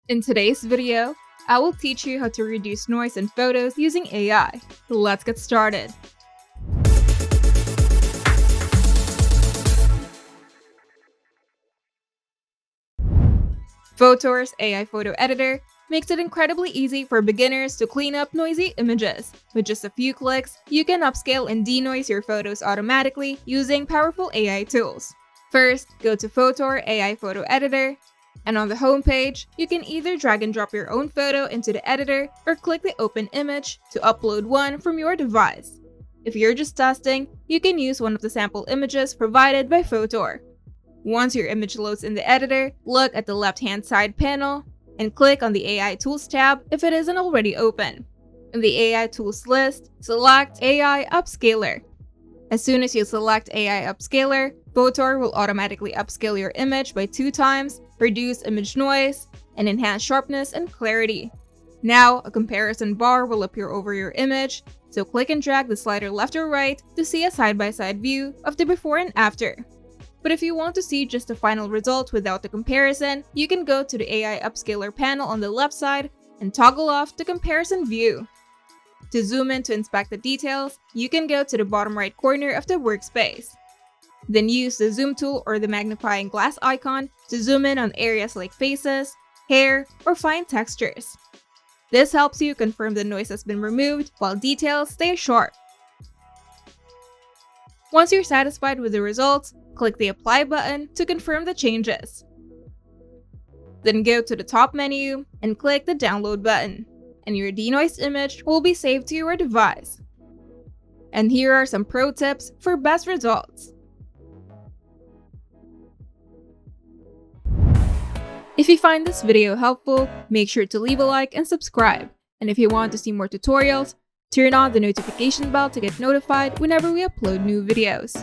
In today's video, I will teach you how to reduce noise in photos using AI. Let's get started. Photor's AI photo editor makes it incredibly easy for beginners to clean up noisy images. With just a few clicks, you can upscale and denoise your photos automatically using powerful AI tools. First, go to Photor AI Photo Editor, and on the home page, you can either drag and drop your own photo into the editor or click the open image to upload one from your device. If you're just testing, you can use one of the sample images provided by Photor. Once your image loads in the editor, look at the left-hand side panel and click on the AI Tools tab if it isn't already open. In the AI Tools list, select AI Upscaler. As soon as you select AI Upscaler, Photor will automatically upscale your image by 2 times, reduce image noise, and enhance sharpness and clarity. Now, a comparison bar will appear over your image, so click and drag the slider left or right to see a side-by-side view of the before and after. But if you want to see just the final result without the comparison, you can go to the AI Upscaler panel on the left side and toggle off the comparison view. To zoom in to inspect the details, you can go to the bottom right corner of the workspace. Then use the zoom tool or the magnifying glass icon to zoom in on areas like faces, hair, or fine textures. This helps you confirm the noise has been removed while details stay sharp. Once you're satisfied with the results, click the Apply button to confirm the changes. Then go to the top menu and click the Download button, and your denoised image will be saved to your device. And here are some pro tips for best results. If you find this video helpful, make sure to leave a like and subscribe. And if you want to see more tutorials, turn on the notification bell to get notified whenever we upload new videos.